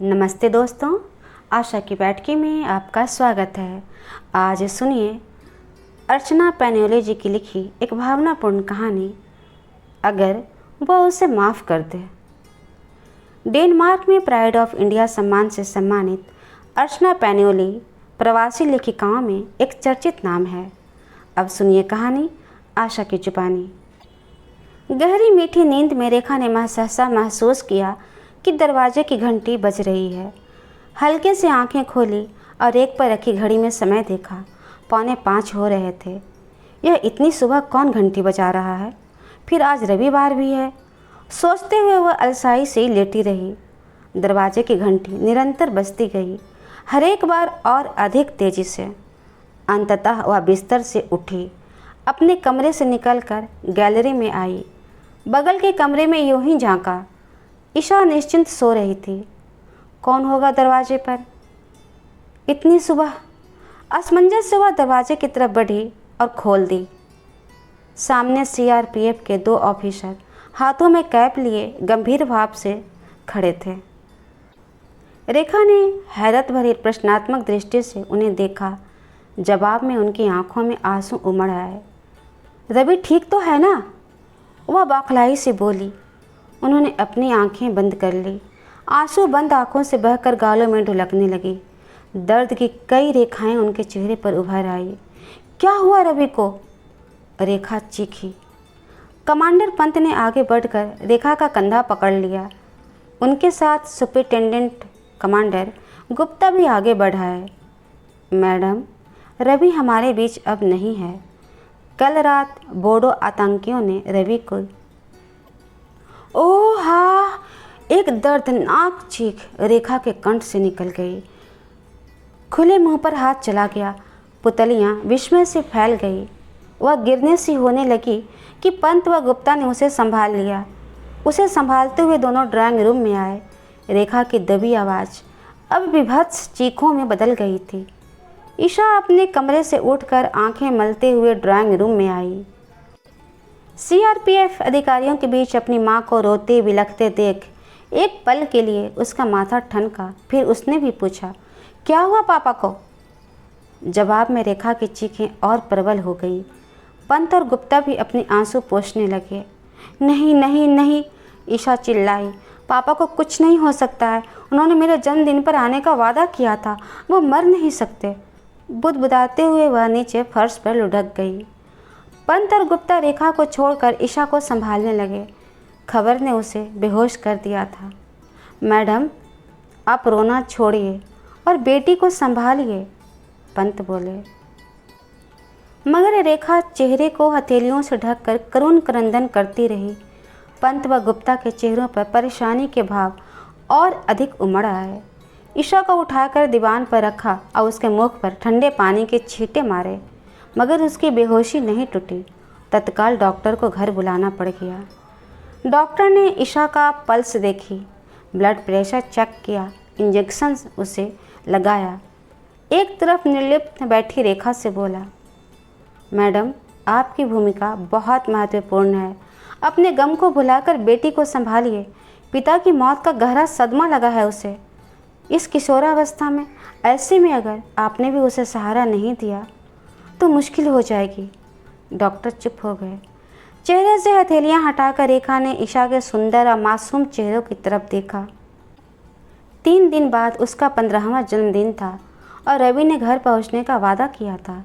नमस्ते दोस्तों, आशा की बैठकी में आपका स्वागत है। आज सुनिए अर्चना पैन्योली जी की लिखी एक भावनापूर्ण कहानी, अगर वह उसे माफ़ कर दे। डेनमार्क में प्राइड ऑफ इंडिया सम्मान से सम्मानित अर्चना पैन्योली प्रवासी लेखिकाओं में एक चर्चित नाम है। अब सुनिए कहानी आशा की जुबानी। गहरी मीठी नींद में रेखा ने सहसा महसूस किया कि दरवाजे की घंटी बज रही है। हल्के से आंखें खोली और एक पर रखी घड़ी में समय देखा। 4:45 हो रहे थे। यह इतनी सुबह कौन घंटी बजा रहा है? फिर आज रविवार भी है। सोचते हुए वह अलसाई से ही लेटी रही। दरवाजे की घंटी निरंतर बजती गई, हर एक बार और अधिक तेजी से। अंततः वह बिस्तर से उठी, अपने कमरे से निकलकर गैलरी में आई। बगल के कमरे में यूं ही झांका। ईशा निश्चिंत सो रही थी। कौन होगा दरवाजे पर इतनी सुबह? असमंजस से वह दरवाजे की तरफ बढ़ी और खोल दी। सामने सीआरपीएफ के 2 ऑफिसर हाथों में कैप लिए गंभीर भाव से खड़े थे। रेखा ने हैरत भरी प्रश्नात्मक दृष्टि से उन्हें देखा। जवाब में उनकी आंखों में आंसू उमड़ आए। रवि ठीक तो है ना? वह बौखलाई से बोली। उन्होंने अपनी आंखें बंद कर ली। आंसू बंद आंखों से बहकर गालों में ढुलकने लगी। दर्द की कई रेखाएं उनके चेहरे पर उभर आई। क्या हुआ रवि को? रेखा चीखी। कमांडर पंत ने आगे बढ़कर रेखा का कंधा पकड़ लिया। उनके साथ सुपरिटेंडेंट कमांडर गुप्ता भी आगे बढ़ा है। मैडम, रवि हमारे बीच अब नहीं है। कल रात बोडो आतंकियों ने रवि को। ओह हाँ! एक दर्दनाक चीख रेखा के कंठ से निकल गई। खुले मुंह पर हाथ चला गया। पुतलियां विस्मय से फैल गई। वह गिरने सी होने लगी कि पंत व गुप्ता ने उसे संभाल लिया। उसे संभालते हुए दोनों ड्राइंग रूम में आए। रेखा की दबी आवाज़ अब विभत्स चीखों में बदल गई थी। ईशा अपने कमरे से उठकर आंखें मलते हुए ड्राइंग रूम में आई। सीआरपीएफ अधिकारियों के बीच अपनी मां को रोते बिलखते देख एक पल के लिए उसका माथा ठनका। फिर उसने भी पूछा, क्या हुआ पापा को? जवाब में रेखा की चीखें और प्रबल हो गई। पंत और गुप्ता भी अपने आंसू पोंछने लगे। नहीं नहीं नहीं, ईशा चिल्लाई। पापा को कुछ नहीं हो सकता है। उन्होंने मेरे जन्मदिन पर आने का वादा किया था। वो मर नहीं सकते। बुदबुदाते हुए वह नीचे फर्श पर लुढ़क गई। पंत और गुप्ता रेखा को छोड़कर ईशा को संभालने लगे। खबर ने उसे बेहोश कर दिया था। मैडम, आप रोना छोड़िए और बेटी को संभालिए, पंत बोले। मगर रेखा चेहरे को हथेलियों से ढककर करुण क्रंदन करती रही। पंत व गुप्ता के चेहरों पर परेशानी के भाव और अधिक उमड़ आए। ईशा को उठाकर दीवान पर रखा और उसके मुख पर ठंडे पानी के छींटे मारे, मगर उसकी बेहोशी नहीं टूटी। तत्काल डॉक्टर को घर बुलाना पड़ गया। डॉक्टर ने ईशा का पल्स देखी, ब्लड प्रेशर चेक किया, इंजेक्शन उसे लगाया। एक तरफ निर्लिप्त बैठी रेखा से बोला, मैडम, आपकी भूमिका बहुत महत्वपूर्ण है। अपने गम को भुलाकर बेटी को संभालिए। पिता की मौत का गहरा सदमा लगा है उसे, इस किशोरावस्था में। ऐसे में अगर आपने भी उसे सहारा नहीं दिया तो मुश्किल हो जाएगी। डॉक्टर चुप हो गए। चेहरे से हथेलियां हटाकर रेखा ने ईशा के सुंदर और मासूम चेहरों की तरफ देखा। 3 दिन बाद उसका 15वां जन्मदिन था और रवि ने घर पहुंचने का वादा किया था।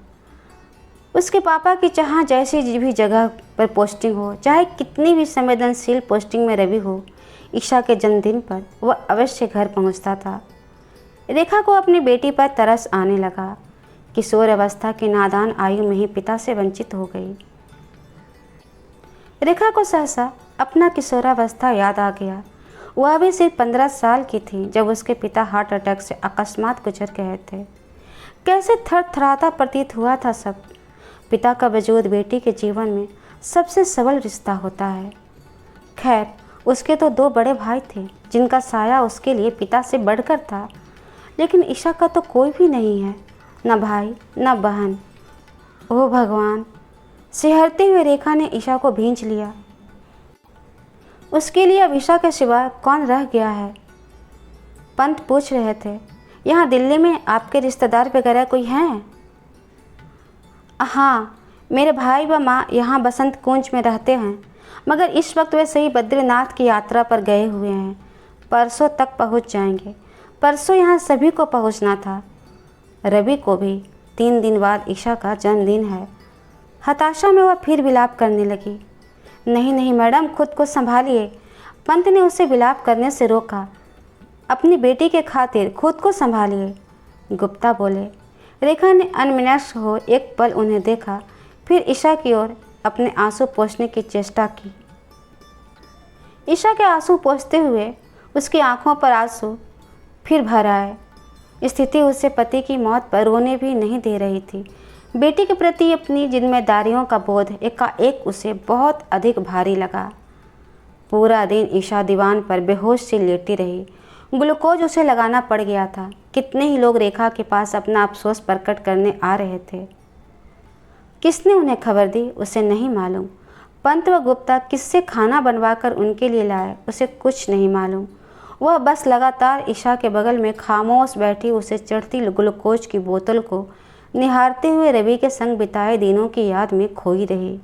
उसके पापा की चाह जैसी भी जगह पर पोस्टिंग हो, चाहे कितनी भी संवेदनशील पोस्टिंग में रवि हो, ईशा के जन्मदिन पर वह अवश्य घर पहुंचता था। रेखा को अपनी बेटी पर तरस आने लगा। किशोर अवस्था की नादान आयु में ही पिता से वंचित हो गई। रेखा को सहसा अपना किशोरावस्था याद आ गया। वह भी सिर्फ 15 साल की थी जब उसके पिता हार्ट अटैक से अकस्मात गुजर गए थे। कैसे थरथराता प्रतीत हुआ था सब। पिता का वजूद बेटी के जीवन में सबसे सबल रिश्ता होता है। खैर, उसके तो 2 बड़े भाई थे जिनका साया उसके लिए पिता से बढ़कर था, लेकिन ईशा का तो कोई भी नहीं है, न भाई न बहन। ओह भगवान! सिहरते हुए रेखा ने ईशा को भींच लिया। उसके लिए अब ईशा के सिवा कौन रह गया है? पंत पूछ रहे थे, यहाँ दिल्ली में आपके रिश्तेदार वगैरह कोई हैं? हाँ, मेरे भाई व माँ यहाँ बसंत कुंज में रहते हैं, मगर इस वक्त वे सही बद्रीनाथ की यात्रा पर गए हुए हैं। परसों तक पहुँच जाएंगे। परसों यहाँ सभी को पहुँचना था, रवि को भी। 3 दिन बाद ईशा का जन्मदिन है। हताशा में वह फिर विलाप करने लगी। नहीं नहीं मैडम, खुद को संभालिए। पंत ने उसे विलाप करने से रोका। अपनी बेटी के खातिर खुद को संभालिए, गुप्ता बोले। रेखा ने अनमनस्क हो एक पल उन्हें देखा, फिर ईशा की ओर अपने आंसू पोंछने की चेष्टा की। ईशा के आंसू पोंछते हुए उसकी आंखों पर आंसू फिर भर आए। स्थिति उसे पति की मौत पर रोने भी नहीं दे रही थी। बेटी के प्रति अपनी जिम्मेदारियों का बोझ एकाएक उसे बहुत अधिक भारी लगा। पूरा दिन ईशा दीवान पर बेहोश सी लेटी रही। ग्लूकोज उसे लगाना पड़ गया था। कितने ही लोग रेखा के पास अपना अफसोस प्रकट करने आ रहे थे। किसने उन्हें खबर दी उसे नहीं मालूम। पंत व गुप्ता किससे खाना बनवाकर उनके लिए लाए उसे कुछ नहीं मालूम। वह बस लगातार ईशा के बगल में खामोश बैठी उसे चढ़ती ग्लूकोज की बोतल को निहारते हुए रवि के संग बिताए दिनों की याद में खोई रही।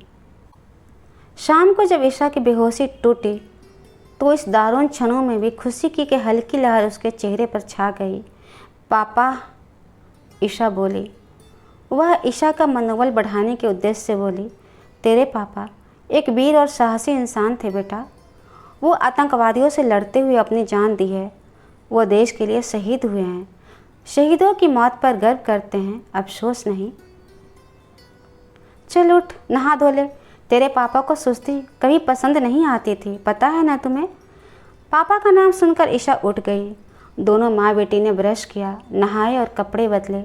शाम को जब ईशा की बेहोशी टूटी तो इस दारुण क्षणों में भी खुशी की हल्की लहर उसके चेहरे पर छा गई। पापा, ईशा बोली। वह ईशा का मनोबल बढ़ाने के उद्देश्य से बोली, तेरे पापा एक वीर और साहसी इंसान थे बेटा। वो आतंकवादियों से लड़ते हुए अपनी जान दी है। वो देश के लिए शहीद हुए हैं। शहीदों की मौत पर गर्व करते हैं, अफसोस नहीं। चल उठ, नहा धो ले। तेरे पापा को सुस्ती कभी पसंद नहीं आती थी, पता है ना तुम्हें। पापा का नाम सुनकर ईशा उठ गई। दोनों माँ बेटी ने ब्रश किया, नहाए और कपड़े बदले।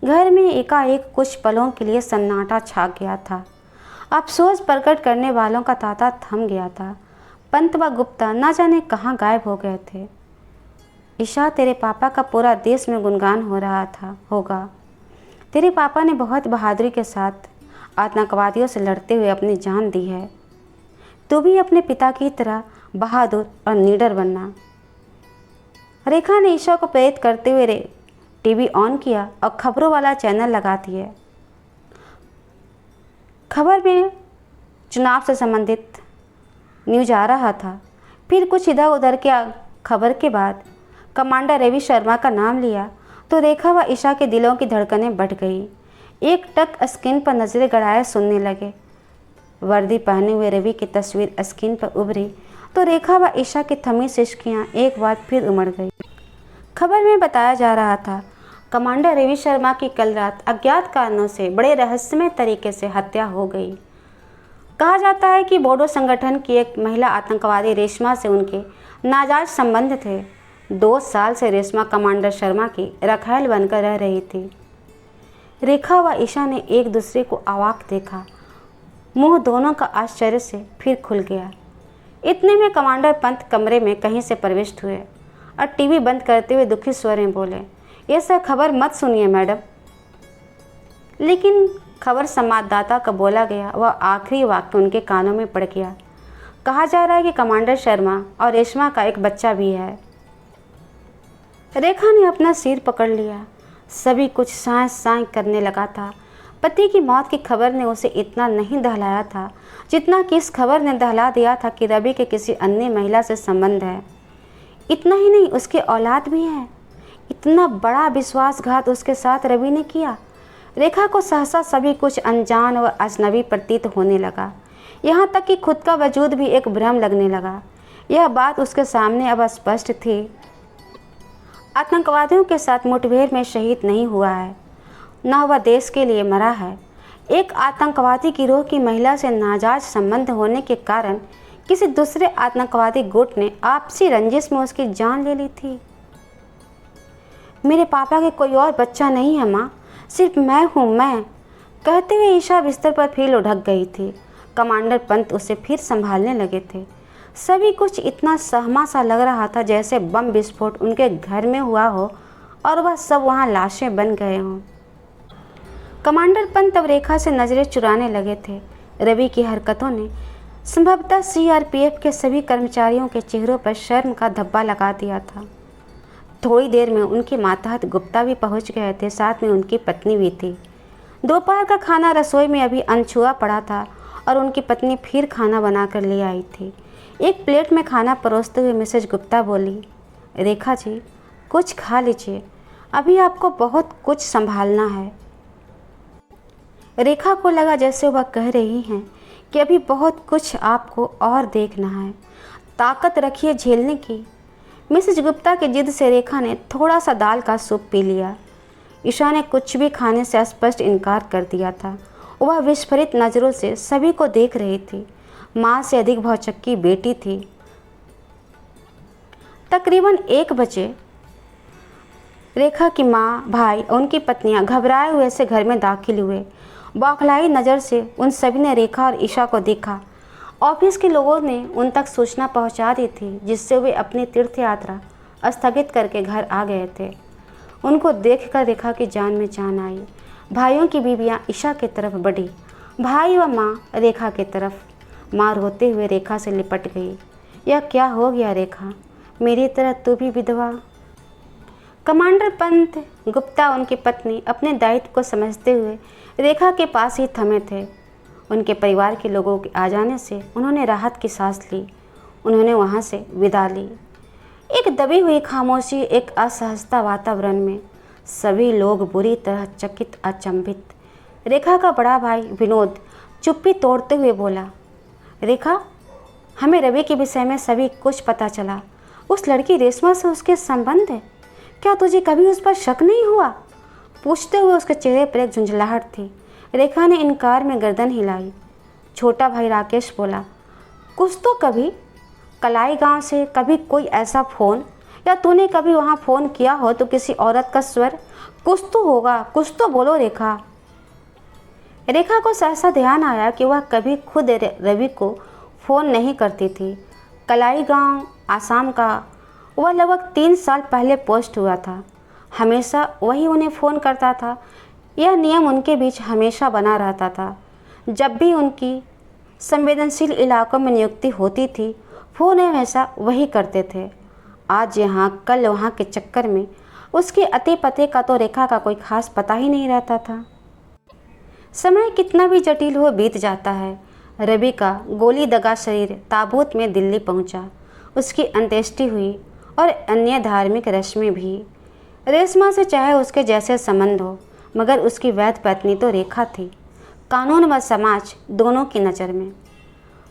घर में एकाएक कुछ पलों के लिए सन्नाटा छा गया था। अफसोस प्रकट करने वालों का तांता थम गया था। पंत व गुप्ता न जाने कहाँ गायब हो गए थे। ईशा, तेरे पापा का पूरा देश में गुणगान हो रहा था होगा। तेरे पापा ने बहुत बहादुरी के साथ आतंकवादियों से लड़ते हुए अपनी जान दी है। तू भी अपने पिता की तरह बहादुर और निडर बनना। रेखा ने ईशा को प्रेरित करते हुए टीवी ऑन किया और खबरों वाला चैनल लगा दिया। खबर में चुनाव से संबंधित न्यूज आ रहा था। फिर कुछ इधर उधर के खबर के बाद कमांडर रवि शर्मा का नाम लिया तो रेखा व ईशा के दिलों की धड़कनें बढ़ गई। एक टक स्क्रीन पर नजरें गड़ाए सुनने लगे। वर्दी पहने हुए रवि की तस्वीर स्क्रीन पर उभरी तो रेखा व ईशा की थमी सिसकियां एक बार फिर उमड़ गई। खबर में बताया जा रहा था, कमांडर रवि शर्मा की कल रात अज्ञात कारणों से बड़े रहस्यमय तरीके से हत्या हो गई। कहा जाता है कि बोडो संगठन की एक महिला आतंकवादी रेशमा से उनके नाजायज संबंध थे। 2 साल से रेशमा कमांडर शर्मा की रखैल बनकर रह रही थी। रेखा व ईशा ने एक दूसरे को अवाक देखा। मुंह दोनों का आश्चर्य से फिर खुल गया। इतने में कमांडर पंत कमरे में कहीं से प्रविष्ट हुए और टीवी बंद करते हुए दुखी स्वर में बोले, ये सब खबर मत सुनिए मैडम। लेकिन खबर संवाददाता का बोला गया वह आखिरी वाक्य उनके कानों में पड़ गया। कहा जा रहा है कि कमांडर शर्मा और रेशमा का एक बच्चा भी है। रेखा ने अपना सिर पकड़ लिया। सभी कुछ साँय साँय करने लगा था। पति की मौत की खबर ने उसे इतना नहीं दहलाया था जितना कि इस खबर ने दहला दिया था कि रवि के किसी अन्य महिला से संबंध है। इतना ही नहीं, उसके औलाद भी है। इतना बड़ा विश्वासघात उसके साथ रवि ने किया। रेखा को सहसा सभी कुछ अनजान व अजनबी प्रतीत होने लगा। यहाँ तक कि खुद का वजूद भी एक भ्रम लगने लगा। यह बात उसके सामने अब स्पष्ट थी। आतंकवादियों के साथ मुठभेड़ में शहीद नहीं हुआ है, न वह देश के लिए मरा है। एक आतंकवादी गिरोह की महिला से नाजायज संबंध होने के कारण किसी दूसरे आतंकवादी गुट ने आपसी रंजिश में उसकी जान ले ली थी। मेरे पापा के कोई और बच्चा नहीं है माँ, सिर्फ मैं हूँ मैं। कहते हुए ईशा बिस्तर पर फिर लुढ़क गई थी। कमांडर पंत उसे फिर संभालने लगे थे। सभी कुछ इतना सहमा सा लग रहा था जैसे बम विस्फोट उनके घर में हुआ हो और वह सब वहाँ लाशें बन गए हों। कमांडर पंत अब रेखा से नज़रें चुराने लगे थे। रवि की हरकतों ने संभवतः सीआरपीएफ के सभी कर्मचारियों के चेहरों पर शर्म का धब्बा लगा दिया था। थोड़ी देर में उनके मातहत गुप्ता भी पहुंच गए थे, साथ में उनकी पत्नी भी थी। दोपहर का खाना रसोई में अभी अनछुआ पड़ा था और उनकी पत्नी फिर खाना बनाकर ले आई थी। एक प्लेट में खाना परोसते हुए मिसेज गुप्ता बोली, रेखा जी कुछ खा लीजिए, अभी आपको बहुत कुछ संभालना है। रेखा को लगा जैसे वह कह रही हैं कि अभी बहुत कुछ आपको और देखना है, ताकत रखिए झेलने की। मिसेज गुप्ता की जिद से रेखा ने थोड़ा सा दाल का सूप पी लिया। ईशा ने कुछ भी खाने से स्पष्ट इनकार कर दिया था। वह विस्फोरित नज़रों से सभी को देख रही थी। माँ से अधिक भौचक्की बेटी थी। तकरीबन 1 बजे रेखा की माँ, भाई और उनकी पत्नियाँ घबराए हुए से घर में दाखिल हुए। बौखलाई नज़र से उन सभी ने रेखा और ईशा को देखा। ऑफिस के लोगों ने उन तक सूचना पहुंचा दी थी, जिससे वे अपनी तीर्थ यात्रा स्थगित करके घर आ गए थे। उनको देखकर रेखा की जान में जान आई। भाइयों की बीवियां ईशा की तरफ बढ़ी, भाई व माँ रेखा की तरफ। माँ रोते हुए रेखा से लिपट गई। यह क्या हो गया रेखा, मेरी तरह तू भी विधवा? कमांडर पंत गुप्ता उनकी पत्नी अपने दायित्व को समझते हुए रेखा के पास ही थमे थे। उनके परिवार के लोगों के आ जाने से उन्होंने राहत की सांस ली। उन्होंने वहाँ से विदा ली। एक दबी हुई खामोशी, एक असहजता वातावरण में सभी लोग बुरी तरह चकित, अचंभित। रेखा का बड़ा भाई विनोद चुप्पी तोड़ते हुए बोला, रेखा, हमें रवि के विषय में सभी कुछ पता चला। उस लड़की रेशमा से उसके संबंध है, क्या तुझे कभी उस पर शक नहीं हुआ? पूछते हुए उसके चेहरे पर एक झुंझलाहट थी। रेखा ने इनकार में गर्दन हिलाई। छोटा भाई राकेश बोला, कुछ तो कभी कलाई गांव से कभी कोई ऐसा फ़ोन, या तूने कभी वहाँ फ़ोन किया हो तो किसी औरत का स्वर कुछ तो होगा, कुछ तो बोलो रेखा। रेखा को सहसा ध्यान आया कि वह कभी खुद रवि को फ़ोन नहीं करती थी। कलाई गांव आसाम का वह लगभग 3 साल पहले पोस्ट हुआ था। हमेशा वही उन्हें फ़ोन करता था। यह नियम उनके बीच हमेशा बना रहता था। जब भी उनकी संवेदनशील इलाकों में नियुक्ति होती थी, फ़ोन हमेशा वही करते थे। आज यहाँ कल वहाँ के चक्कर में उसके अते पते का तो रेखा का कोई खास पता ही नहीं रहता था। समय कितना भी जटिल हो बीत जाता है। रवि का गोली दगा शरीर ताबूत में दिल्ली पहुँचा। उसकी अंत्येष्टि हुई और अन्य धार्मिक रस्में भी। रेशमा से चाहे उसके जैसे संबंध हो, मगर उसकी वैध पत्नी तो रेखा थी, कानून व समाज दोनों की नज़र में।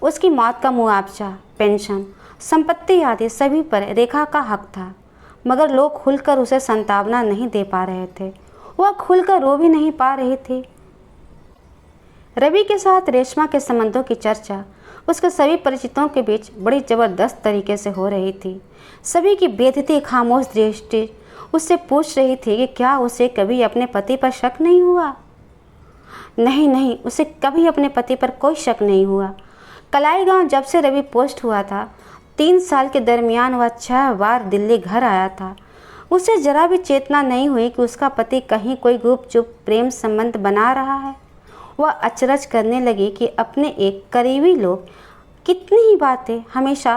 उसकी मौत का मुआवजा, पेंशन, संपत्ति आदि सभी पर रेखा का हक था, मगर लोग खुलकर उसे सांत्वना नहीं दे पा रहे थे। वह खुलकर रो भी नहीं पा रही थी। रवि के साथ रेशमा के संबंधों की चर्चा उसके सभी परिचितों के बीच बड़ी ज़बरदस्त तरीके से हो रही थी। सभी की बेइज्जती खामोश दृष्टि उससे पूछ रही थी कि क्या उसे कभी अपने पति पर शक नहीं हुआ। नहीं, उसे कभी अपने पति पर कोई शक नहीं हुआ। कलाई गांव जब से रवि पोस्ट हुआ था, 3 साल के दरमियान वह 6 बार दिल्ली घर आया था। उसे जरा भी चेतना नहीं हुई कि उसका पति कहीं कोई गुपचुप प्रेम संबंध बना रहा है। वह अचरज करने लगी कि अपने एक करीबी लोग कितनी ही बातें हमेशा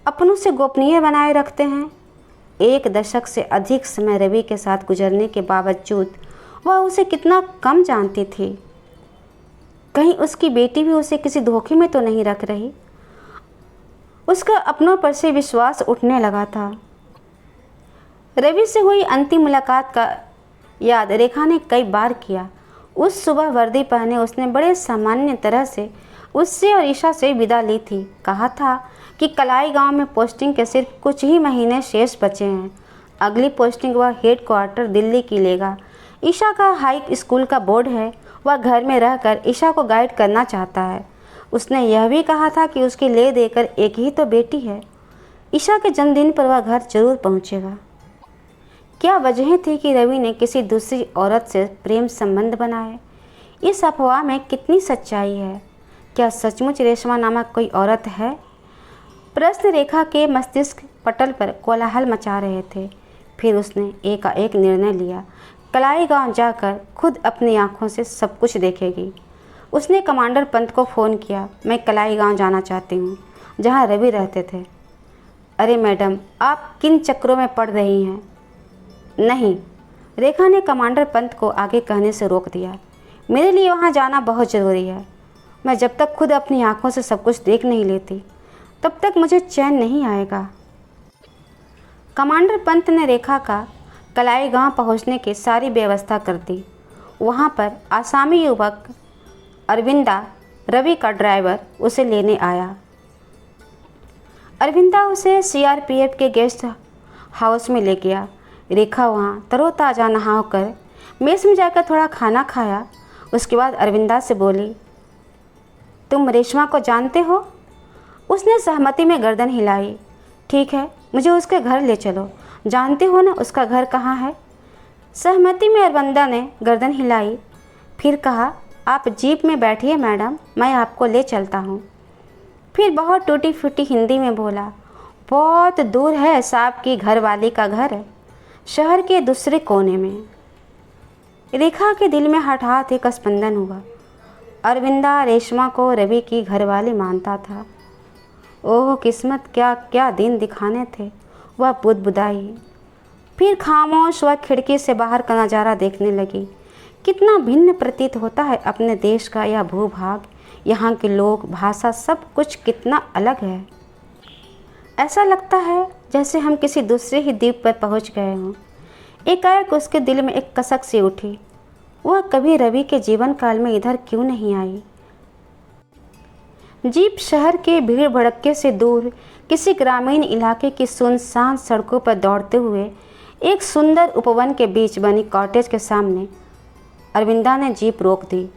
अपनों से गोपनीय बनाए रखते हैं। 1 दशक से अधिक समय रवि के साथ गुजरने के बावजूद वह उसे कितना कम जानती थी। कहीं उसकी बेटी भी उसे किसी धोखे में तो नहीं रख रही। उसका अपनों पर से विश्वास उठने लगा था। रवि से हुई अंतिम मुलाकात का याद रेखा ने कई बार किया। उस सुबह वर्दी पहने उसने बड़े सामान्य तरह से उससे और ईशा से विदा ली थी। कहा था कि कलाई गांव में पोस्टिंग के सिर्फ कुछ ही महीने शेष बचे हैं। अगली पोस्टिंग वह हेड क्वार्टर दिल्ली की लेगा। ईशा का हाई स्कूल का बोर्ड है। वह घर में रहकर ईशा को गाइड करना चाहता है। उसने यह भी कहा था कि उसकी ले देकर एक ही तो बेटी है। ईशा के जन्मदिन पर वह घर जरूर पहुंचेगा। क्या वजह थी कि रवि ने किसी दूसरी औरत से प्रेम संबंध बनाए? इस अफवाह में कितनी सच्चाई है? क्या सचमुच रेशमा नामक कोई औरत है? प्रश्न रेखा के मस्तिष्क पटल पर कोलाहल मचा रहे थे। फिर उसने एकाएक निर्णय लिया, कलाई गांव जाकर खुद अपनी आंखों से सब कुछ देखेगी। उसने कमांडर पंत को फ़ोन किया, मैं कलाई गांव जाना चाहती हूँ, जहाँ रवि रहते थे। अरे मैडम, आप किन चक्रों में पड़ रही हैं? नहीं, रेखा ने कमांडर पंत को आगे कहने से रोक दिया। मेरे लिए वहाँ जाना बहुत ज़रूरी है। मैं जब तक खुद अपनी आंखों से सब कुछ देख नहीं लेती तब तक मुझे चैन नहीं आएगा। कमांडर पंत ने रेखा का कलाई गांव पहुँचने की सारी व्यवस्था कर दी। वहाँ पर आसामी युवक अरविंदा, रवि का ड्राइवर, उसे लेने आया। अरविंदा उसे सीआरपीएफ के गेस्ट हाउस में ले गया। रेखा वहाँ तरोताज़ा नहा कर मेस में जाकर थोड़ा खाना खाया। उसके बाद अरविंदा से बोली, तुम रेशमा को जानते हो? उसने सहमति में गर्दन हिलाई। ठीक है, मुझे उसके घर ले चलो। जानते हो ना उसका घर कहाँ है? सहमति में अरविंदा ने गर्दन हिलाई। फिर कहा, आप जीप में बैठिए मैडम, मैं आपको ले चलता हूँ। फिर बहुत टूटी फूटी हिंदी में बोला, बहुत दूर है साहब की घरवाली का घर, शहर के दूसरे कोने में। रेखा के दिल में हठात एक स्पंदन हुआ। अरविंदा रेशमा को रवि की घरवाली मानता था। ओह किस्मत, क्या क्या दिन दिखाने थे। वह बुदबुदाई। फिर खामोश वह खिड़की से बाहर का नज़ारा देखने लगी। कितना भिन्न प्रतीत होता है अपने देश का यह भूभाग। यहाँ के लोग, भाषा, सब कुछ कितना अलग है। ऐसा लगता है जैसे हम किसी दूसरे ही द्वीप पर पहुँच गए हों। एकाएक उसके दिल में एक कसक सी उठी। वह कभी रवि के जीवन काल में इधर क्यों नहीं आई? जीप शहर के भीड़ भड़क्के से दूर किसी ग्रामीण इलाके की सुनसान सड़कों पर दौड़ते हुए एक सुंदर उपवन के बीच बनी कॉटेज के सामने अरविंदा ने जीप रोक दी।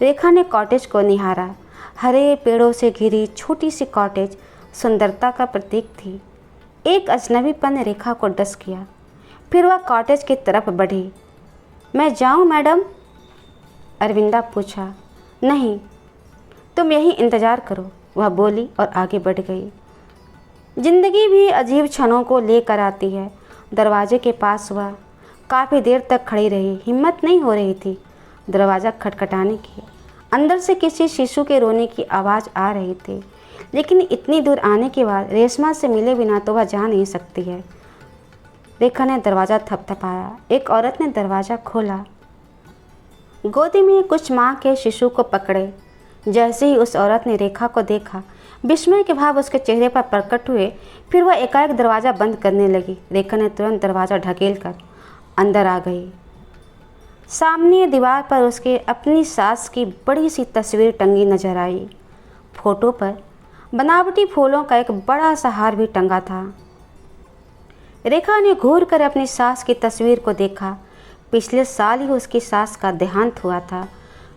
रेखा ने कॉटेज को निहारा। हरे पेड़ों से घिरी छोटी सी कॉटेज सुंदरता का प्रतीक थी। एक अजनबीपन ने रेखा को डस किया। फिर वह कॉटेज की तरफ बढ़ी। मैं जाऊं मैडम? अरविंदा पूछा। नहीं, तुम यहीं इंतज़ार करो, वह बोली और आगे बढ़ गई। जिंदगी भी अजीब क्षणों को लेकर आती है। दरवाजे के पास वह काफ़ी देर तक खड़ी रही। हिम्मत नहीं हो रही थी दरवाज़ा खटखटाने की। अंदर से किसी शिशु के रोने की आवाज़ आ रही थी, लेकिन इतनी दूर आने के बाद रेशमा से मिले बिना तो वह जा नहीं सकती है। रेखा ने दरवाज़ा थपथपाया। एक औरत ने दरवाज़ा खोला। गोदी में कुछ माँ के शिशु को पकड़े। जैसे ही उस औरत ने रेखा को देखा, विस्मय के भाव उसके चेहरे पर प्रकट हुए। फिर वह एकाएक दरवाज़ा बंद करने लगी। रेखा ने तुरंत दरवाज़ा ढकेल कर अंदर आ गई। सामने दीवार पर उसके अपनी सास की बड़ी सी तस्वीर टंगी नजर आई। फोटो पर बनावटी फूलों का एक बड़ा सा हार भी टंगा था। रेखा ने घूर कर अपनी सास की तस्वीर को देखा। पिछले साल ही उसकी सास का देहांत हुआ था।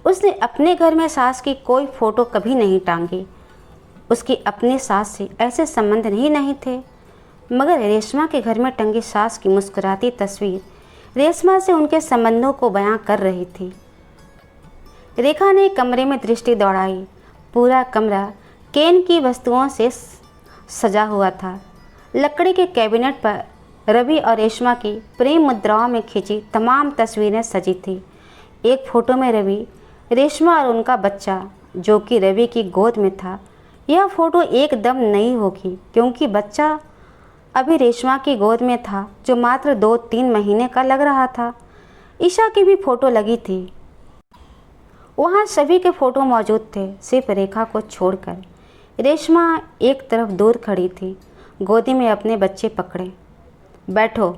उसने अपने घर में सास की कोई फ़ोटो कभी नहीं टांगी। उसकी अपनी सास से ऐसे संबंध नहीं थे। मगर रेशमा के घर में टंगी सास की मुस्कुराती तस्वीर रेशमा से उनके संबंधों को बयां कर रही थी। रेखा ने कमरे में दृष्टि दौड़ाई। पूरा कमरा केन की वस्तुओं से सजा हुआ था। लकड़ी के कैबिनेट पर रवि और रेशमा की प्रेम मुद्राओं में खिंची तमाम तस्वीरें सजी थी। एक फ़ोटो में रवि, रेशमा और उनका बच्चा जो कि रवि की गोद में था। यह फ़ोटो एकदम नई होगी क्योंकि बच्चा अभी रेशमा की गोद में था, जो मात्र 2-3 महीने का लग रहा था। ईशा की भी फ़ोटो लगी थी। वहाँ सभी के फ़ोटो मौजूद थे, सिर्फ रेखा को छोड़कर। रेशमा एक तरफ दूर खड़ी थी, गोदी में अपने बच्चे पकड़े। बैठो,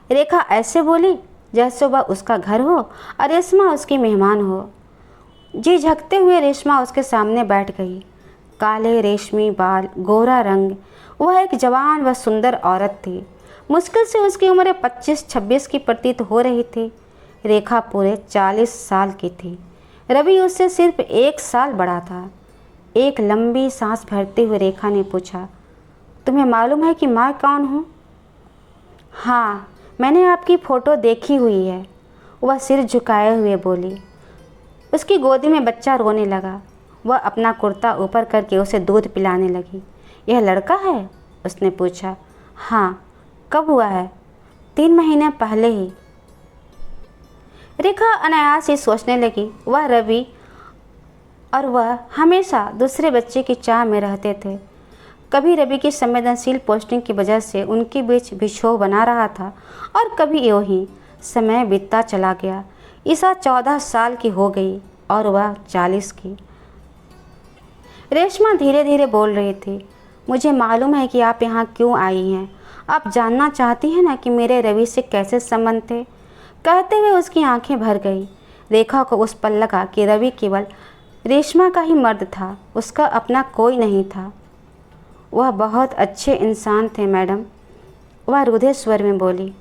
रेखा ऐसे बोली जैसे वह उसका घर हो और रेशमा उसकी मेहमान हो। जी झकते हुए रेशमा उसके सामने बैठ गई। काले रेशमी बाल, गोरा रंग। वह एक जवान व सुंदर औरत थी। मुश्किल से उसकी उम्र 25-26 की प्रतीत हो रही थी। रेखा पूरे 40 साल की थी। रवि उससे सिर्फ 1 साल बड़ा था। एक लंबी सांस भरते हुए रेखा ने पूछा, तुम्हें मालूम है कि मैं कौन हूँ? हाँ, मैंने आपकी फ़ोटो देखी हुई है, वह सिर झुकाए हुए बोली। उसकी गोदी में बच्चा रोने लगा। वह अपना कुर्ता ऊपर करके उसे दूध पिलाने लगी। यह लड़का है? उसने पूछा। हाँ। कब हुआ है? 3 महीने पहले ही। रेखा अनायास ही सोचने लगी, वह रवि और वह हमेशा दूसरे बच्चे की चाह में रहते थे। कभी रवि की संवेदनशील पोस्टिंग की वजह से उनके बीच विक्षोभ बना रहा था और कभी यूं ही समय बीतता चला गया। ईशा 14 साल की हो गई और वह 40 की। रेशमा धीरे धीरे बोल रही थी, मुझे मालूम है कि आप यहाँ क्यों आई हैं। आप जानना चाहती हैं ना कि मेरे रवि से कैसे संबंध थे। कहते हुए उसकी आंखें भर गई। रेखा को उस पल लगा कि रवि केवल रेशमा का ही मर्द था, उसका अपना कोई नहीं था। वह बहुत अच्छे इंसान थे मैडम, वह रुधे स्वर में बोली।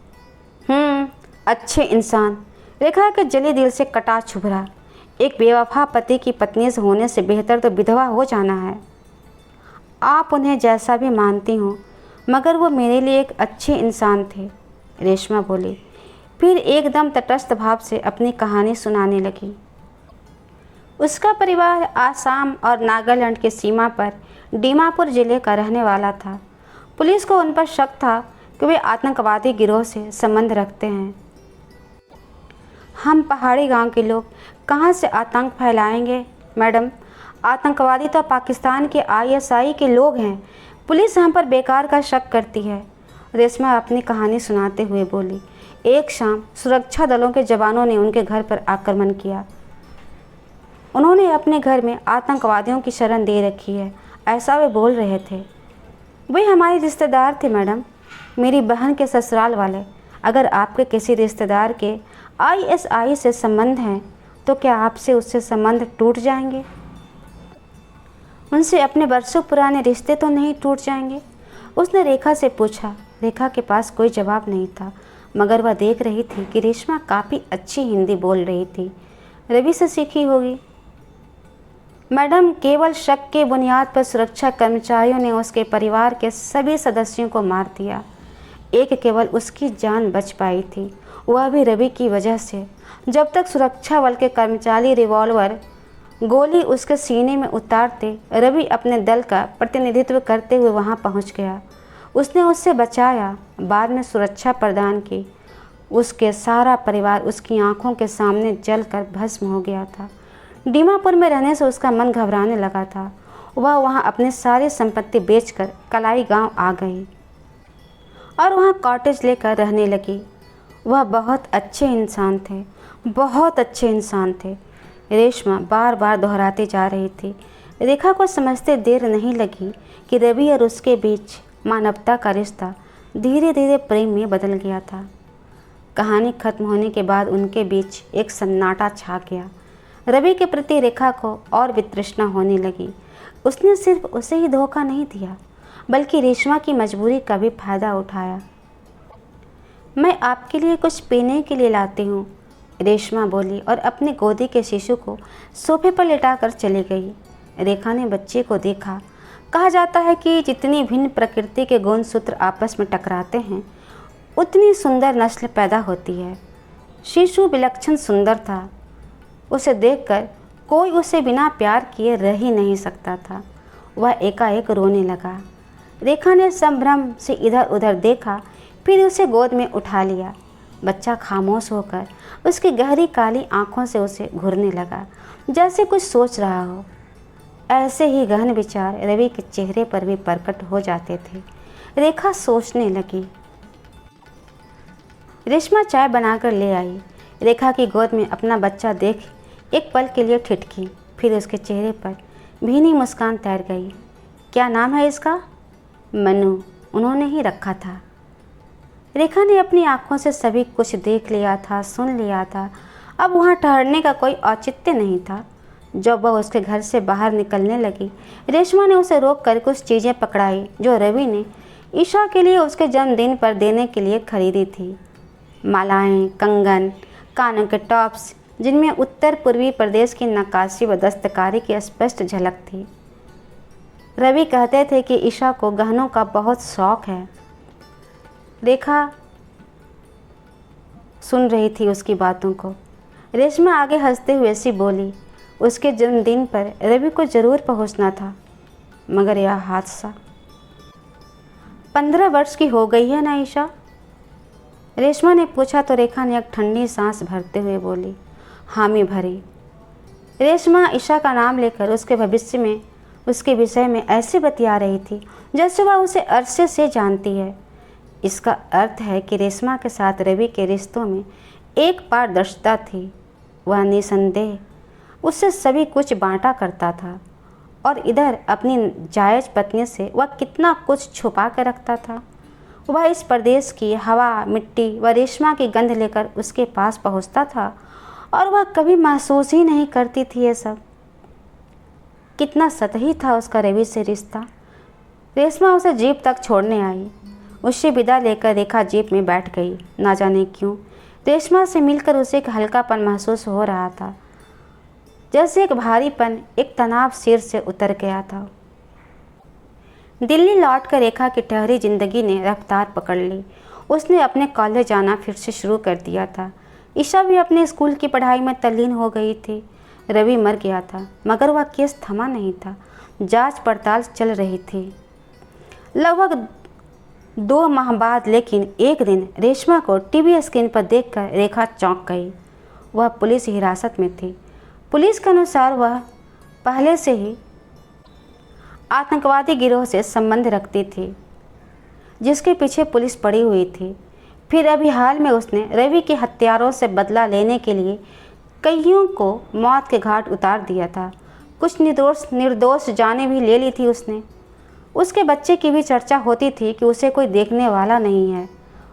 अच्छे इंसान। रेखा के जले दिल से कटाक्ष उभरा। एक बेवफा पति की पत्नी से होने से बेहतर तो विधवा हो जाना है। आप उन्हें जैसा भी मानती हो, मगर वो मेरे लिए एक अच्छे इंसान थे, रेशमा बोली। फिर एकदम तटस्थ भाव से अपनी कहानी सुनाने लगी। उसका परिवार आसाम और नागालैंड की सीमा पर दीमापुर जिले का रहने वाला था। पुलिस को उन पर शक था कि वे आतंकवादी गिरोह से संबंध रखते हैं। हम पहाड़ी गांव के लोग कहां से आतंक फैलाएंगे मैडम। आतंकवादी तो पाकिस्तान के ISI के लोग हैं। पुलिस हम पर बेकार का शक करती है, रेशमा अपनी कहानी सुनाते हुए बोली। एक शाम सुरक्षा दलों के जवानों ने उनके घर पर आक्रमण किया। उन्होंने अपने घर में आतंकवादियों की शरण दे रखी है, ऐसा वे बोल रहे थे। वे हमारे रिश्तेदार थे मैडम, मेरी बहन के ससुराल वाले। अगर आपके किसी रिश्तेदार के ISI से संबंध हैं तो क्या आपसे उससे संबंध टूट जाएंगे? उनसे अपने बरसों पुराने रिश्ते तो नहीं टूट जाएंगे? उसने रेखा से पूछा। रेखा के पास कोई जवाब नहीं था, मगर वह देख रही थी कि रेशमा काफ़ी अच्छी हिंदी बोल रही थी। रवि से सीखी होगी। मैडम, केवल शक के बुनियाद पर सुरक्षा कर्मचारियों ने उसके परिवार के सभी सदस्यों को मार दिया। एक केवल उसकी जान बच पाई थी, वह भी रवि की वजह से। जब तक सुरक्षा बल के कर्मचारी रिवॉल्वर गोली उसके सीने में उतारते, रवि अपने दल का प्रतिनिधित्व करते हुए वहां पहुंच गया। उसने उससे बचाया, बाद में सुरक्षा प्रदान की। उसके सारा परिवार उसकी आंखों के सामने जलकर भस्म हो गया था। दीमापुर में रहने से उसका मन घबराने लगा था। वह वहां अपनी सारी संपत्ति बेचकर कलाई गांव आ गई और वहां कॉटेज लेकर रहने लगी। वह बहुत अच्छे इंसान थे, बहुत अच्छे इंसान थे, रेशमा बार बार दोहराती जा रही थी। रेखा को समझते देर नहीं लगी कि रवि और उसके बीच मानवता का रिश्ता धीरे धीरे प्रेम में बदल गया था। कहानी खत्म होने के बाद उनके बीच एक सन्नाटा छा गया। रवि के प्रति रेखा को और वितृष्णा होने लगी। उसने सिर्फ उसे ही धोखा नहीं दिया, बल्कि रेशमा की मजबूरी का भी फायदा उठाया। मैं आपके लिए कुछ पीने के लिए लाती हूँ, रेशमा बोली और अपनी गोदी के शिशु को सोफे पर लेटाकर चली गई। रेखा ने बच्चे को देखा। कहा जाता है कि जितनी भिन्न प्रकृति के गुणसूत्र आपस में टकराते हैं, उतनी सुंदर नस्ल पैदा होती है। शिशु विलक्षण सुंदर था। उसे देखकर कोई उसे बिना प्यार किए रह ही नहीं सकता था। वह एकाएक रोने लगा। रेखा ने संभ्रम से इधर उधर देखा, फिर उसे गोद में उठा लिया। बच्चा खामोश होकर उसकी गहरी काली आंखों से उसे घूरने लगा, जैसे कुछ सोच रहा हो। ऐसे ही गहन विचार रवि के चेहरे पर भी प्रकट हो जाते थे। रेखा सोचने लगी। रेशमा चाय बनाकर ले आई। रेखा की गोद में अपना बच्चा देख एक पल के लिए ठिठकी, फिर उसके चेहरे पर भीनी मुस्कान तैर गई। क्या नाम है इसका? मनु, उन्होंने ही रखा था। रेखा ने अपनी आंखों से सभी कुछ देख लिया था, सुन लिया था। अब वहाँ ठहरने का कोई औचित्य नहीं था। जब वह उसके घर से बाहर निकलने लगी, रेशमा ने उसे रोक कर कुछ चीज़ें पकड़ाई जो रवि ने ईशा के लिए उसके जन्मदिन पर देने के लिए खरीदी थी। मालाएं, कंगन, कानों के टॉप्स, जिनमें उत्तर पूर्वी प्रदेश की नक्काशी व दस्तकारी की स्पष्ट झलक थी। रवि कहते थे कि ईशा को गहनों का बहुत शौक है। रेखा सुन रही थी उसकी बातों को। रेशमा आगे हंसते हुए सी बोली, उसके जन्मदिन पर रवि को जरूर पहुंचना था, मगर यह हादसा। 15 वर्ष की हो गई है ना ईशा? रेशमा ने पूछा तो रेखा ने एक ठंडी सांस भरते हुए बोली, हामी भरी। रेशमा ईशा का नाम लेकर उसके भविष्य में उसके विषय में ऐसे बतिया रही थी जैसे वह उसे अरसे से जानती है। इसका अर्थ है कि रेशमा के साथ रवि के रिश्तों में एक पारदर्शिता थी। वह निसंदेह उससे सभी कुछ बांटा करता था और इधर अपनी जायज़ पत्नी से वह कितना कुछ छुपा कर रखता था। वह इस प्रदेश की हवा, मिट्टी व रेशमा की गंध लेकर उसके पास पहुंचता था और वह कभी महसूस ही नहीं करती थी ये सब। कितना सतही था उसका रवि से रिश्ता। रेशमा उसे जीप तक छोड़ने आई। उससे विदा लेकर रेखा जीप में बैठ गई। ना जाने क्यों रेशमा से मिलकर उसे एक हल्कापन महसूस हो रहा था, जैसे एक भारीपन, एक तनाव सिर से उतर गया था। दिल्ली लौटकर रेखा की ठहरी जिंदगी ने रफ्तार पकड़ ली। उसने अपने कॉलेज जाना फिर से शुरू कर दिया था। ईशा भी अपने स्कूल की पढ़ाई में तल्लीन हो गई थी। रवि मर गया था मगर वह केस थमा नहीं था। जांच पड़ताल चल रही थी। लगभग 2 माह बाद लेकिन एक दिन रेशमा को टीवी स्क्रीन पर देखकर रेखा चौंक गई। वह पुलिस हिरासत में थी। पुलिस के अनुसार वह पहले से ही आतंकवादी गिरोह से संबंध रखती थी, जिसके पीछे पुलिस पड़ी हुई थी। फिर अभी हाल में उसने रवि के हत्यारों से बदला लेने के लिए कईयों को मौत के घाट उतार दिया था। कुछ निर्दोष जानें भी ले ली थी उसने। उसके बच्चे की भी चर्चा होती थी कि उसे कोई देखने वाला नहीं है।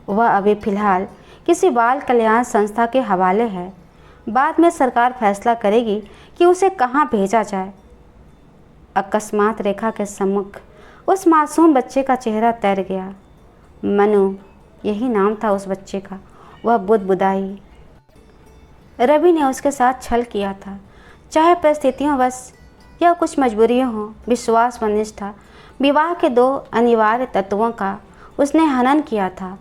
वह अभी फ़िलहाल किसी बाल कल्याण संस्था के हवाले है। बाद में सरकार फैसला करेगी कि उसे कहाँ भेजा जाए। अकस्मात रेखा के सम्मुख उस मासूम बच्चे का चेहरा तैर गया। मनु, यही नाम था उस बच्चे का। वह बुदबुदाई। रवि ने उसके साथ छल किया था, चाहे परिस्थितियों बस या कुछ मजबूरियां हों। विश्वास व निष्ठा, विवाह के 2 अनिवार्य तत्वों का उसने हनन किया था।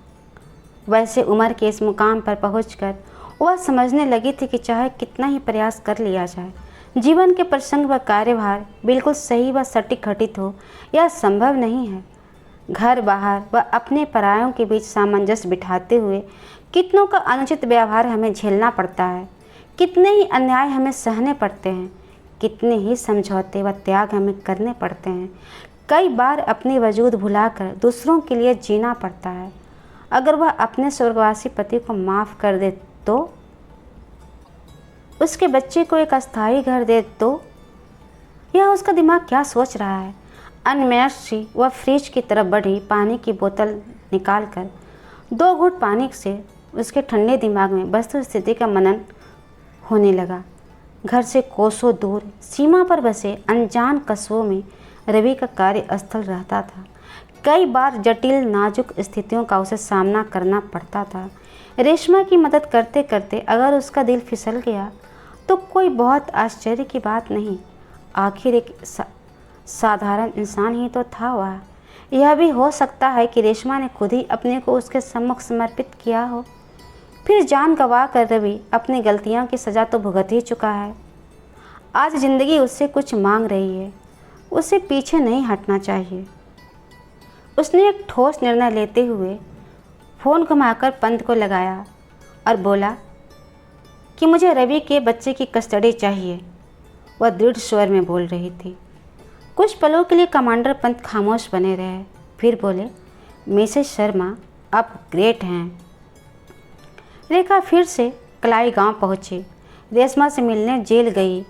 वैसे उम्र के इस मुकाम पर पहुंचकर वह समझने लगी थी कि चाहे कितना ही प्रयास कर लिया जाए, जीवन के प्रसंग व कार्यभार बिल्कुल सही व सटीक घटित हो यह संभव नहीं है। घर बाहर व अपने परायों के बीच सामंजस्य बिठाते हुए कितनों का अनुचित व्यवहार हमें झेलना पड़ता है, कितने ही अन्याय हमें सहने पड़ते हैं, कितने ही समझौते व त्याग हमें करने पड़ते हैं। कई बार अपनी वजूद भुलाकर दूसरों के लिए जीना पड़ता है। अगर वह अपने स्वर्गवासी पति को माफ़ कर दे तो, उसके बच्चे को एक अस्थायी घर दे तो, यह उसका दिमाग क्या सोच रहा है। अनमैच सी वह फ्रिज की तरफ बढ़ी। पानी की बोतल निकालकर 2 घूंट पानी से उसके ठंडे दिमाग में वस्तु स्थिति का मनन होने लगा। घर से कोसों दूर सीमा पर बसे अनजान कस्बों में रवि का कार्यस्थल रहता था। कई बार जटिल नाजुक स्थितियों का उसे सामना करना पड़ता था। रेशमा की मदद करते करते अगर उसका दिल फिसल गया तो कोई बहुत आश्चर्य की बात नहीं। आखिर एक साधारण इंसान ही तो था वह। यह भी हो सकता है कि रेशमा ने खुद ही अपने को उसके सम्मुख समर्पित किया हो। फिर जान गंवा कर रवि अपनी गलतियों की सज़ा तो भुगत ही चुका है। आज ज़िंदगी उससे कुछ मांग रही है। उसे पीछे नहीं हटना चाहिए। उसने एक ठोस निर्णय लेते हुए फ़ोन घुमाकर पंत को लगाया और बोला कि मुझे रवि के बच्चे की कस्टडी चाहिए। वह दृढ़ स्वर में बोल रही थी। कुछ पलों के लिए कमांडर पंत खामोश बने रहे। फिर बोले, मिसेस शर्मा आप ग्रेट हैं। रेखा फिर से कलाई गांव पहुंची। रेशमा से मिलने जेल गई।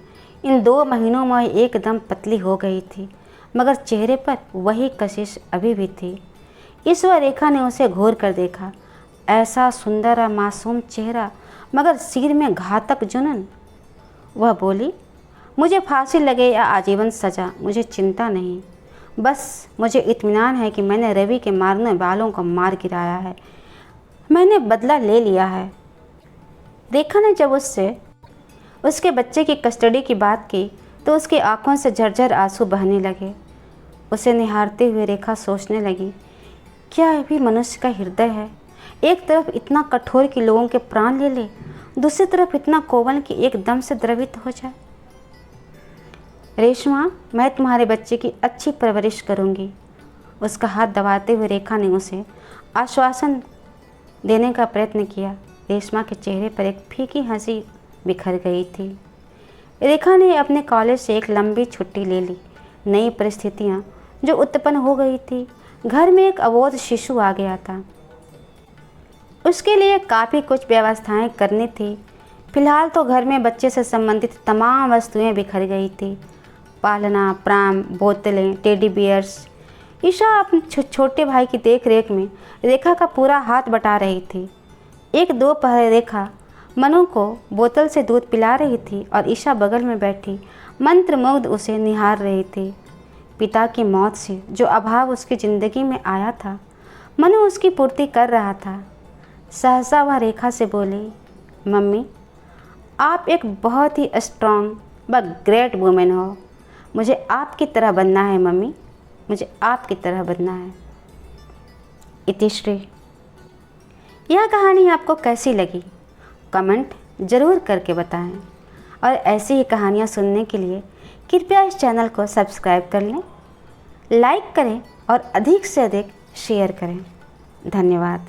इन 2 महीनों में एकदम पतली हो गई थी, मगर चेहरे पर वही कशिश अभी भी थी। इस बार रेखा ने उसे घूर कर देखा। ऐसा सुंदर और मासूम चेहरा, मगर सिर में घातक जुनून। वह बोली, मुझे फांसी लगे या आजीवन सज़ा, मुझे चिंता नहीं। बस मुझे इत्मीनान है कि मैंने रवि के मारने वालों को मार गिराया है। मैंने बदला ले लिया है। रेखा ने जब उससे उसके बच्चे की कस्टडी की बात की तो उसकी आंखों से झरझर आंसू बहने लगे। उसे निहारते हुए रेखा सोचने लगी, क्या यह भी मनुष्य का हृदय है? एक तरफ इतना कठोर कि लोगों के प्राण ले ले, दूसरी तरफ इतना कोमल कि एकदम से द्रवित हो जाए। रेशमा, मैं तुम्हारे बच्चे की अच्छी परवरिश करूंगी। उसका हाथ दबाते हुए रेखा ने उसे आश्वासन देने का प्रयत्न किया। रेशमा के चेहरे पर एक फीकी हंसी बिखर गई थी। रेखा ने अपने कॉलेज से एक लंबी छुट्टी ले ली। नई परिस्थितियाँ जो उत्पन्न हो गई थी। घर में एक अबोध शिशु आ गया था। उसके लिए काफ़ी कुछ व्यवस्थाएं करनी थी। फिलहाल तो घर में बच्चे से संबंधित तमाम वस्तुएं बिखर गई थी। पालना, प्राम, बोतलें, टेडी बियर्स। ईशा अपने छोटे भाई की देख रेख में रेखा का पूरा हाथ बटा रही थी। एक दोपहर रेखा मनु को बोतल से दूध पिला रही थी और ईशा बगल में बैठी मंत्रमुग्ध उसे निहार रही थी। पिता की मौत से जो अभाव उसकी ज़िंदगी में आया था, मनु उसकी पूर्ति कर रहा था। सहसा वह रेखा से बोली, मम्मी, आप एक बहुत ही स्ट्रॉन्ग व ग्रेट वुमेन हो। मुझे आपकी तरह बनना है मम्मी, मुझे आपकी तरह बनना है। इतिश्री। यह कहानी आपको कैसी लगी कमेंट ज़रूर करके बताएं और ऐसी ही कहानियाँ सुनने के लिए कृपया इस चैनल को सब्सक्राइब कर लें, लाइक करें और अधिक से अधिक शेयर करें। धन्यवाद।